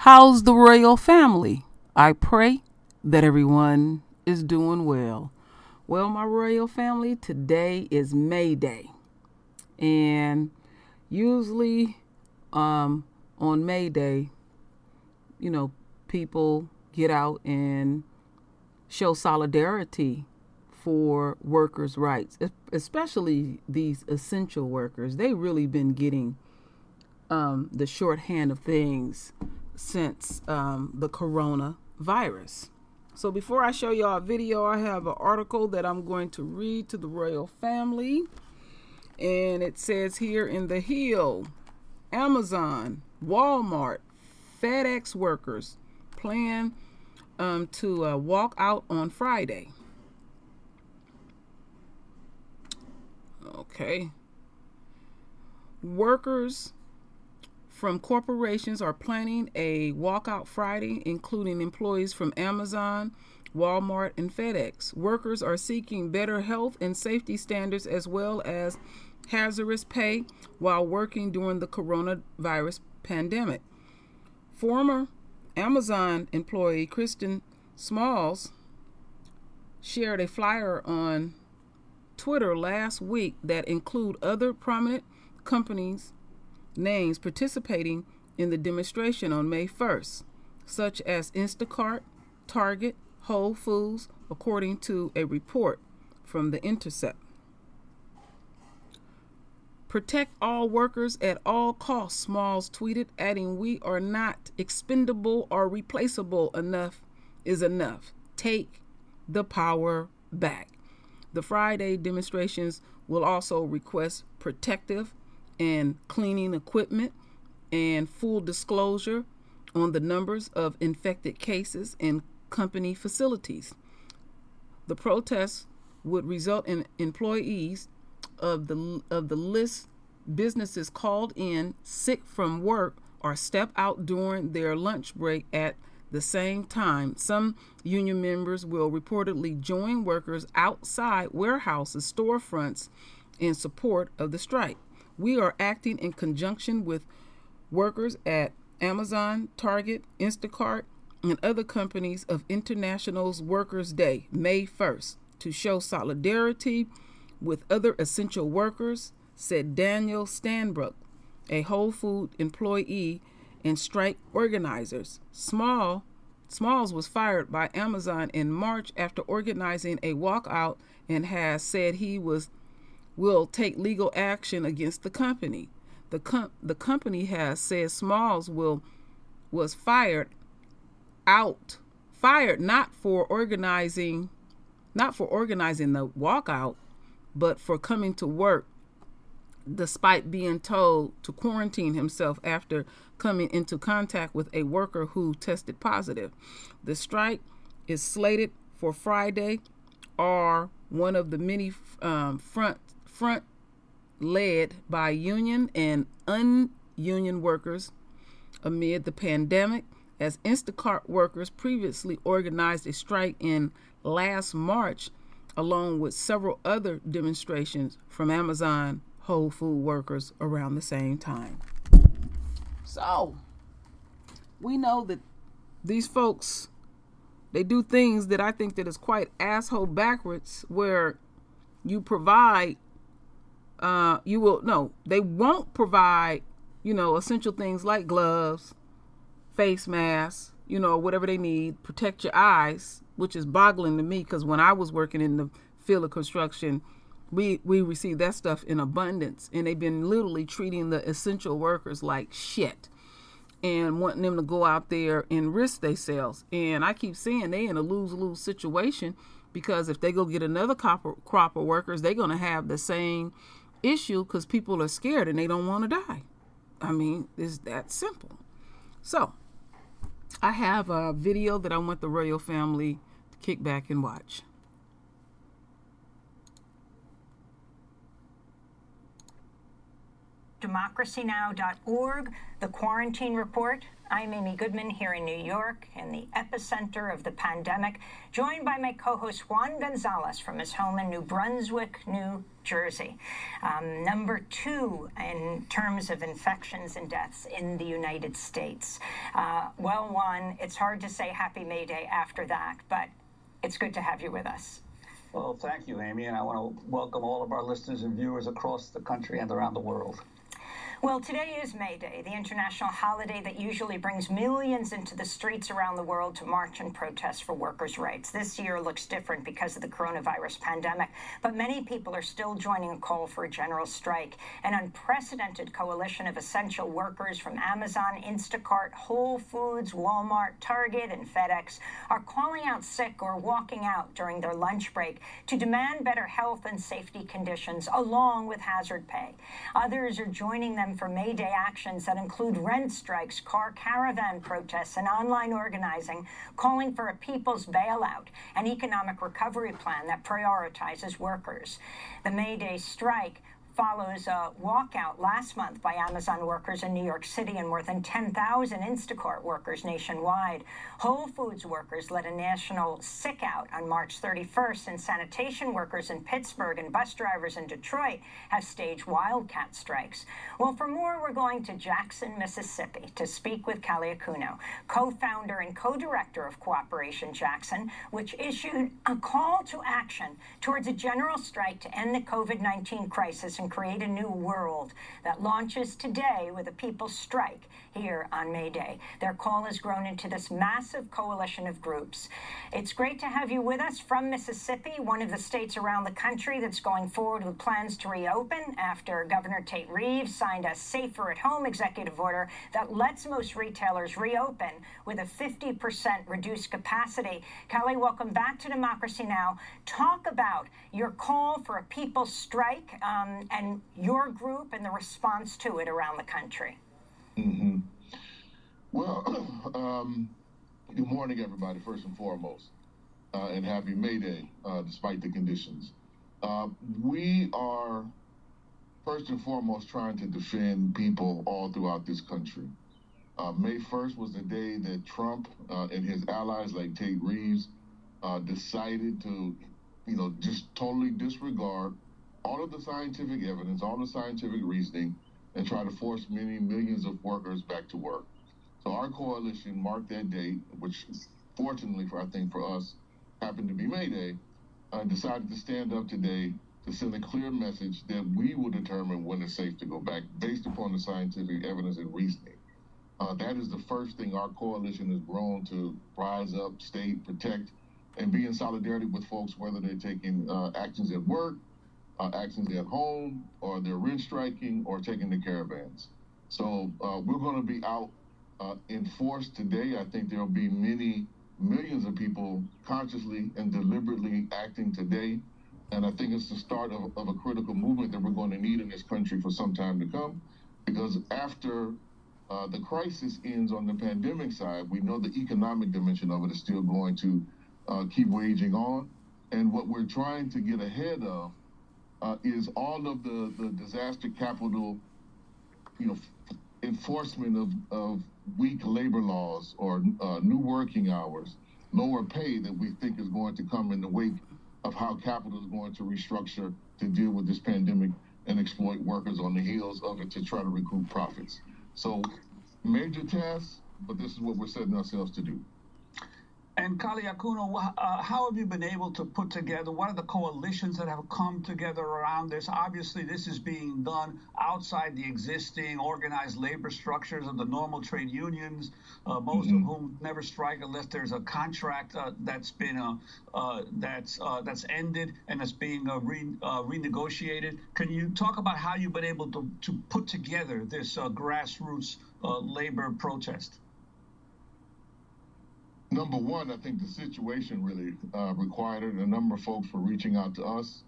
How's the royal family? I pray that everyone is doing well. Well, my royal family, today is May Day. And usually on May Day, people get out and show solidarity for workers' rights, especially these essential workers. They really been getting the shorthand of things since the coronavirus. So before I show y'all a video, I have an article that I'm going to read to the royal family. And it says here in the Hill, Amazon, Walmart, FedEx workers plan to walk out on Friday. Okay. Workers from corporations are planning a walkout Friday, including employees from Amazon, Walmart, and FedEx. Workers are seeking better health and safety standards as well as hazardous pay while working during the coronavirus pandemic. Former Amazon employee Kristen Smalls shared a flyer on Twitter last week that include other prominent companies' names participating in the demonstration on May 1st, such as Instacart, Target, Whole Foods, according to a report from The Intercept. Protect all workers at all costs, Smalls tweeted, adding, "We are not expendable or replaceable. Enough is enough. Take the power back." The Friday demonstrations will also request protective and cleaning equipment and full disclosure on the numbers of infected cases in company facilities. The protests would result in employees of the list businesses called in sick from work or step out during their lunch break at the same time. Some union members will reportedly join workers outside warehouses, storefronts in support of the strike. "We are acting in conjunction with workers at Amazon, Target, Instacart, and other companies of International Workers' Day, May 1st, to show solidarity with other essential workers," said Daniel Stanbrook, a Whole Foods employee and strike organizers. Smalls was fired by Amazon in March after organizing a walkout and has said he will take legal action against the company. The company has said Smalls was fired not for organizing the walkout, but for coming to work despite being told to quarantine himself after coming into contact with a worker who tested positive. The strike is slated for Friday, or one of the many front led by union and ununion workers amid the pandemic, as Instacart workers previously organized a strike in last March, along with several other demonstrations from Amazon Whole Food workers around the same time. So we know that these folks, they do things that I think that is quite asshole backwards, where you provide they won't provide essential things like gloves, face masks, whatever they need, protect your eyes, which is boggling to me, because when I was working in the field of construction, we received that stuff in abundance, and they've been literally treating the essential workers like shit and wanting them to go out there and risk themselves. And I keep saying they in a lose-lose situation, because if they go get another crop of workers, they're going to have the same issue, because people are scared and they don't want to die. I mean, it's that simple. So I have a video that I want the royal family to kick back and watch. democracynow.org, the quarantine report. I'm Amy Goodman here in New York, in the epicenter of the pandemic, joined by my co-host Juan Gonzalez from his home in New Brunswick, New Jersey. Number 2 in terms of infections and deaths in the United States. well won. It's hard to say Happy May Day after that, but it's good to have you with us. Well, thank you, Amy, and I want to welcome all of our listeners and viewers across the country and around the world. Well, today is May Day, the international holiday that usually brings millions into the streets around the world to march and protest for workers' rights. This year looks different because of the coronavirus pandemic, but many people are still joining a call for a general strike. An unprecedented coalition of essential workers from Amazon, Instacart, Whole Foods, Walmart, Target, and FedEx are calling out sick or walking out during their lunch break to demand better health and safety conditions along with hazard pay. Others are joining them for May Day actions that include rent strikes, car caravan protests, and online organizing, calling for a people's bailout, an economic recovery plan that prioritizes workers. The May Day strike follows a walkout last month by Amazon workers in New York City and more than 10,000 Instacart workers nationwide. Whole Foods workers led a national sick out on March 31st, and sanitation workers in Pittsburgh and bus drivers in Detroit have staged wildcat strikes. Well, for more, we're going to Jackson, Mississippi to speak with Callie Acuno, co-founder and co-director of Cooperation Jackson, which issued a call to action towards a general strike to end the COVID-19 crisis and create a new world that launches today with a people's strike here on May Day. Their call has grown into this massive coalition of groups. It's great to have you with us from Mississippi, one of the states around the country that's going forward with plans to reopen after Governor Tate Reeves signed a safer at home executive order that lets most retailers reopen with a 50% reduced capacity. Callie, welcome back to Democracy Now! Talk about your call for a people's strike and your group and the response to it around the country. Mm-hmm. Well, good morning, everybody, first and foremost, and happy May Day, despite the conditions. We are, first and foremost, trying to defend people all throughout this country. May 1st was the day that Trump and his allies like Tate Reeves decided to, just totally disregard all of the scientific evidence, all the scientific reasoning, and try to force many millions of workers back to work. So our coalition marked that date, which fortunately for us happened to be May Day, decided to stand up today to send a clear message that we will determine when it's safe to go back based upon the scientific evidence and reasoning. That is the first thing our coalition has grown to rise up, state, protect, and be in solidarity with folks, whether they're taking actions at work, actions at home, or they're rent striking or taking the caravans. So we're going to be out in force today. I think there'll be many millions of people consciously and deliberately acting today. And I think it's the start of a critical movement that we're going to need in this country for some time to come. Because after the crisis ends on the pandemic side, we know the economic dimension of it is still going to keep waging on. And what we're trying to get ahead of is all of the disaster capital, enforcement of weak labor laws or new working hours, lower pay that we think is going to come in the wake of how capital is going to restructure to deal with this pandemic and exploit workers on the heels of it to try to recoup profits. So major tasks, but this is what we're setting ourselves to do. And Callie Acuno, how have you been able to put together, what are the coalitions that have come together around this? Obviously, this is being done outside the existing organized labor structures of the normal trade unions, most of whom never strike unless there's a contract that's been that's ended and that's being renegotiated. Can you talk about how you've been able to put together this grassroots labor protest? Number one, I think the situation really required it. A number of folks were reaching out to us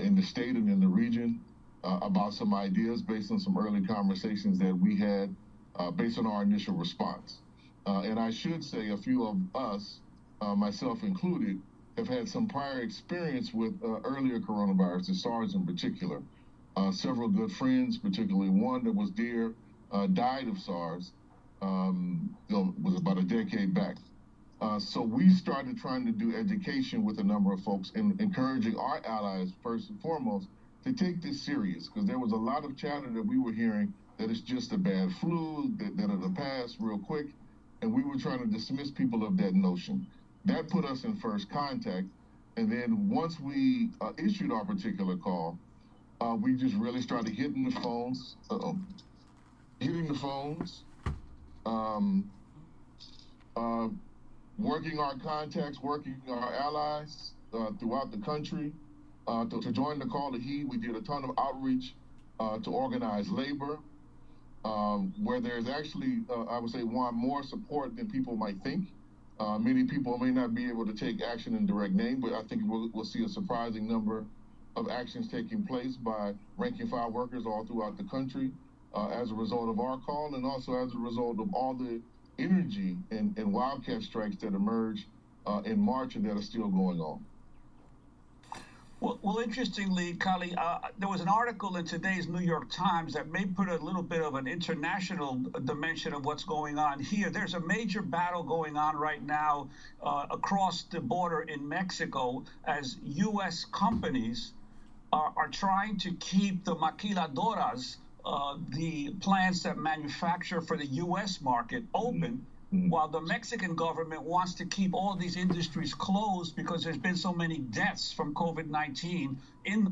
in the state and in the region about some ideas based on some early conversations that we had based on our initial response. And I should say a few of us, myself included, have had some prior experience with earlier coronavirus, the SARS in particular. Several good friends, particularly one that was dear, died of SARS, was about a decade back. So we started trying to do education with a number of folks and encouraging our allies, first and foremost, to take this serious, because there was a lot of chatter that we were hearing that it's just a bad flu, that it'll pass real quick. and we were trying to dismiss people of that notion. That put us in first contact, and then once we issued our particular call, we just really started hitting the phones, working our contacts, working our allies throughout the country to join the call to heed. We did a ton of outreach to organize labor, where there's actually, I would say, Juan, more support than people might think. Many people may not be able to take action in direct name, but I think we'll see a surprising number of actions taking place by rank and file workers all throughout the country as a result of our call, and also as a result of all the energy and wildcat strikes that emerged in March and that are still going on. Well, interestingly, Kali, there was an article in today's New York Times that may put a little bit of an international dimension of what's going on here. There's a major battle going on right now across the border in Mexico as U.S. companies are trying to keep the maquiladoras, the plants that manufacture for the U.S. market, open, while the Mexican government wants to keep all these industries closed because there's been so many deaths from COVID-19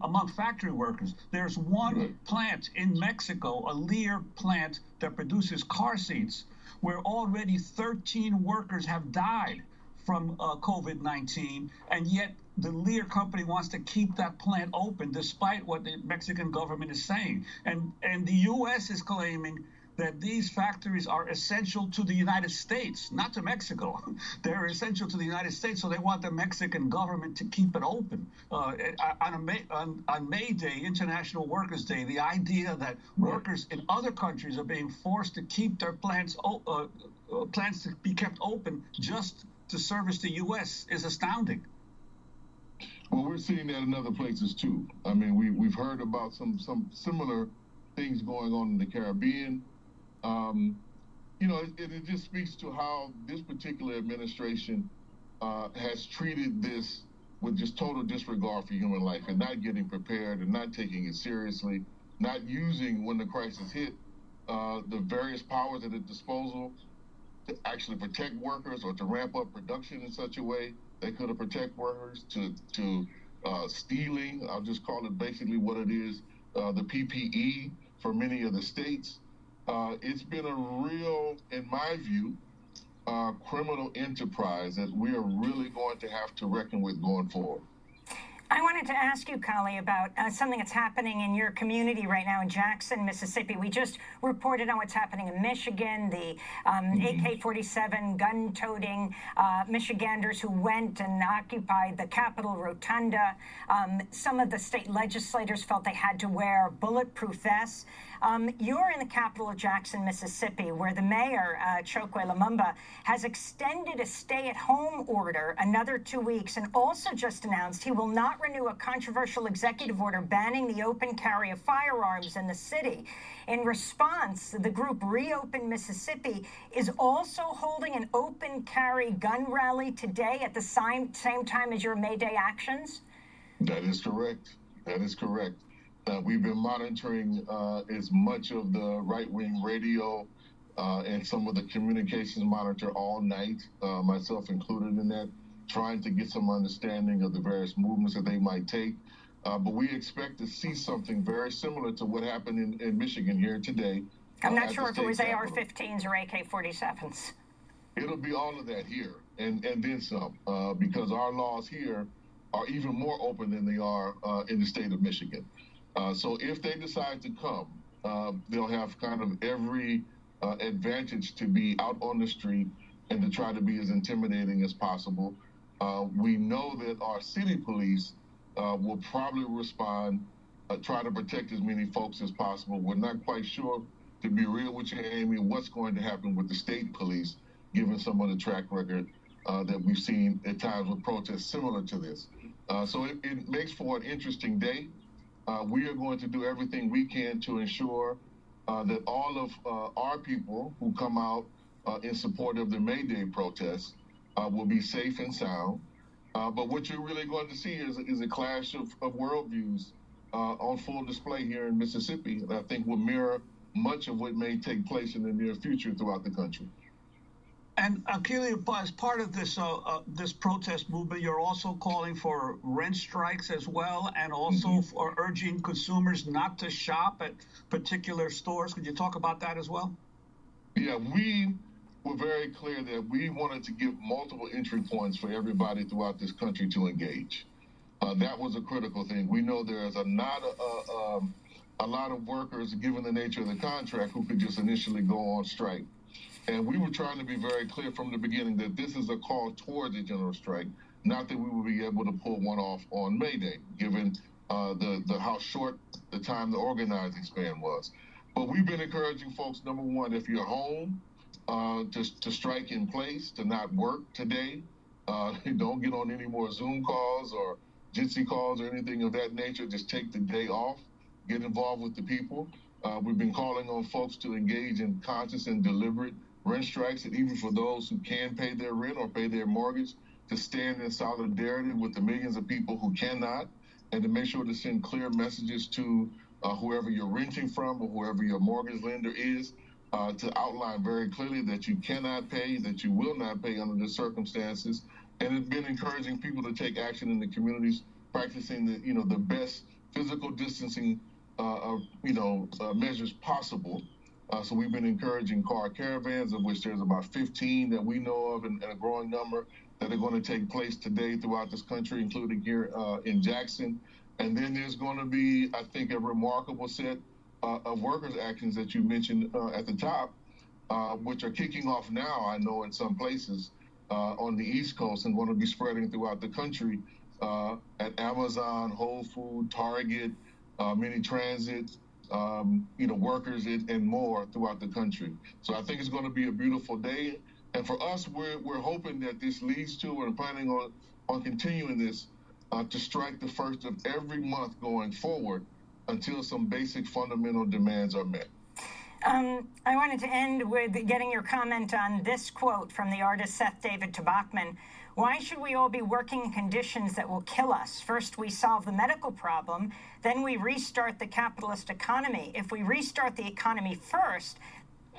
among factory workers. There's one plant in Mexico, a Lear plant that produces car seats, where already 13 workers have died from COVID-19, and yet the Lear company wants to keep that plant open despite what the Mexican government is saying. And the U.S. is claiming that these factories are essential to the United States, not to Mexico. They're essential to the United States, so they want the Mexican government to keep it open. On May Day, International Workers' Day, the idea that workers in other countries are being forced to keep their plants to be kept open just to service the U.S. is astounding. Well, we're seeing that in other places too. I mean, we've heard about some similar things going on in the Caribbean. You know, it just speaks to how this particular administration has treated this with just total disregard for human life and not getting prepared and not taking it seriously, not using, when the crisis hit, the various powers at its disposal to actually protect workers or to ramp up production in such a way that could have protect workers, to stealing, I'll just call it basically what it is, the PPE for many of the states. It's been a real, in my view, criminal enterprise that we are really going to have to reckon with going forward. I wanted to ask you, Kali, about something that's happening in your community right now in Jackson, Mississippi. We just reported on what's happening in Michigan, the AK-47 gun-toting Michiganders who went and occupied the Capitol Rotunda. Some of the state legislators felt they had to wear bulletproof vests. You're in the capital of Jackson, Mississippi, where the mayor, Chokwe Lumumba, has extended a stay-at-home order another 2 weeks and also just announced he will not renew a controversial executive order banning the open carry of firearms in the city. In response, the group Reopen Mississippi is also holding an open carry gun rally today at the same time as your May Day actions? That is correct. That is correct. We've been monitoring as much of the right-wing radio and some of the communications monitor all night, myself included in that, trying to get some understanding of the various movements that they might take. But we expect to see something very similar to what happened in Michigan here today. I'm not sure if it was AR-15s or AK-47s. It'll be all of that here and then some, because our laws here are even more open than they are in the state of Michigan. So if they decide to come, they'll have kind of every advantage to be out on the street and to try to be as intimidating as possible. We know that our city police will probably respond, try to protect as many folks as possible. We're not quite sure, to be real with you, Amy, what's going to happen with the state police, given some of the track record that we've seen at times with protests similar to this. So it makes for an interesting day. We are going to do everything we can to ensure that all of our people who come out in support of the May Day protests will be safe and sound. But what you're really going to see is a clash of worldviews on full display here in Mississippi, and I think will mirror much of what may take place in the near future throughout the country. And Kelia, as part of this this protest movement, you're also calling for rent strikes as well, and also for urging consumers not to shop at particular stores. Could you talk about that as well? Yeah, we were very clear that we wanted to give multiple entry points for everybody throughout this country to engage. That was a critical thing. We know there's a lot of workers, given the nature of the contract, who could just initially go on strike. And we were trying to be very clear from the beginning that this is a call towards a general strike, not that we will be able to pull one off on May Day, given how short the time the organizing span was. But we've been encouraging folks, number one, if you're home, to strike in place, to not work today. Don't get on any more Zoom calls or Jitsi calls or anything of that nature. Just take the day off, get involved with the people. We've been calling on folks to engage in conscious and deliberate rent strikes, and even for those who can pay their rent or pay their mortgage, to stand in solidarity with the millions of people who cannot, and to make sure to send clear messages to whoever you're renting from or whoever your mortgage lender is, to outline very clearly that you cannot pay, that you will not pay under the circumstances. And it's been encouraging people to take action in the communities, practicing the best physical distancing measures possible. So we've been encouraging car caravans, of which there's about 15 that we know of, and a growing number that are going to take place today throughout this country, including here in Jackson. And then there's going to be, I think, a remarkable set of workers' actions that you mentioned at the top, which are kicking off now, I know, in some places on the East Coast, and going to be spreading throughout the country at Amazon, Whole Foods, Target, many transit, workers and more throughout the country. So I think it's going to be a beautiful day. And for us, we're hoping that this leads to, and planning on continuing this, to strike the first of every month going forward until some basic fundamental demands are met. I wanted to end with getting your comment on this quote from the artist Seth David Tabachman. Why should we all be working in conditions that will kill us? First, we solve the medical problem, then we restart the capitalist economy. If we restart the economy first,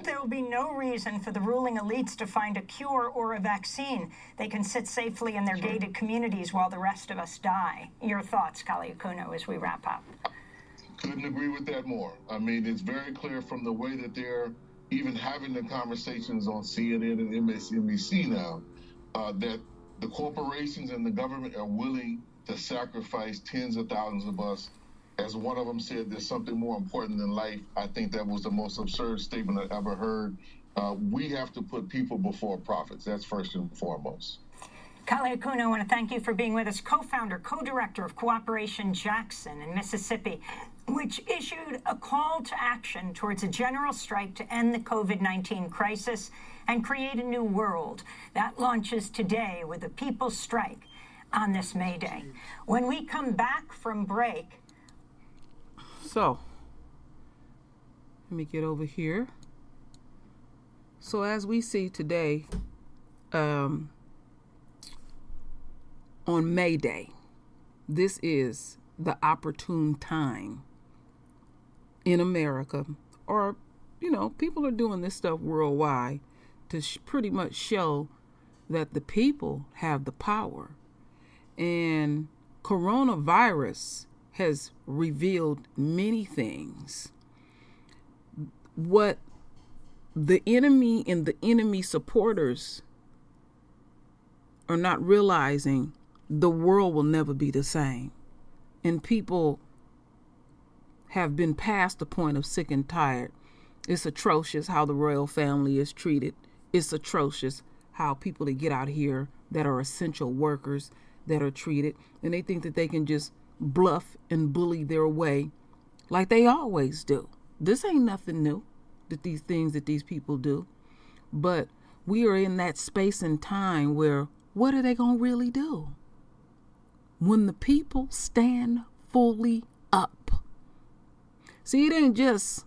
there will be no reason for the ruling elites to find a cure or a vaccine. They can sit safely in their gated communities while the rest of us die. Your thoughts, Kalia Akuno, as we wrap up. Couldn't agree with that more. I mean, it's very clear from the way that they're even having the conversations on CNN and MSNBC now, that the corporations and the government are willing to sacrifice tens of thousands of us. As one of them said, there's something more important than life. I think that was the most absurd statement I've ever heard. We have to put people before profits. That's first and foremost. Kalia Akuno, I want to thank you for being with us, co-founder, co-director of Cooperation Jackson in Mississippi, which issued a call to action towards a general strike to end the COVID-19 crisis and create a new world. That launches today with a people's strike on this May Day. When we come back from break... So, let me get over here. So as we see today, on May Day, this is the opportune time in America, or, people are doing this stuff worldwide to pretty much show that the people have the power. And coronavirus has revealed many things. What the enemy and the enemy supporters are not realizing, the world will never be the same. And people have been past the point of sick and tired. It's atrocious how the royal family is treated. It's atrocious how people that get out here that are essential workers that are treated, and they think that they can just bluff and bully their way like they always do. This ain't nothing new, that these things that these people do. But we are in that space and time where, what are they going to really do? When the people stand fully up. See, it ain't just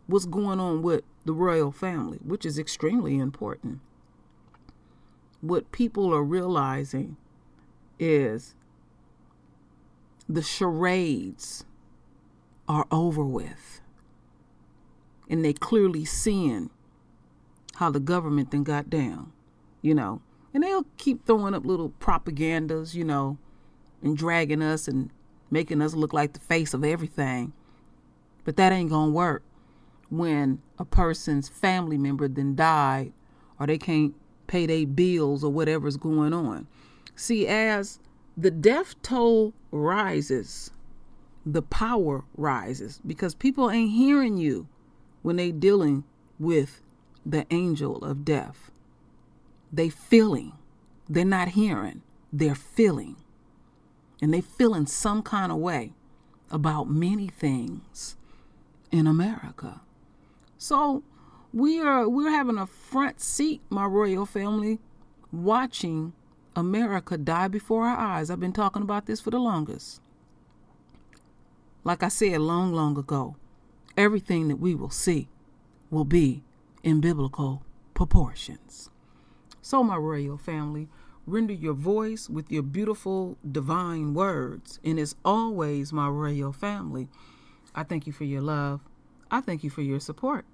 what's going on with the royal family, which is extremely important. What people are realizing is the charades are over with. And they clearly seeing how the government then got down. you know, and they'll keep throwing up little propagandas, you know, and dragging us and making us look like the face of everything. But that ain't gonna work when a person's family member then died, or they can't pay their bills or whatever's going on. See, as the death toll rises, the power rises, because people ain't hearing you when they dealing with the angel of death. They feeling. They're not hearing. They're feeling. And they feeling some kind of way about many things in America. So we're having a front seat, my royal family, watching America die before our eyes. I've been talking about this for the longest. Like I said long ago, everything that we will see will be in biblical proportions. So, my royal family, render your voice with your beautiful divine words. And as always, my royal family, I thank you for your love. I thank you for your support.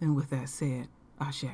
And with that said, Ashe.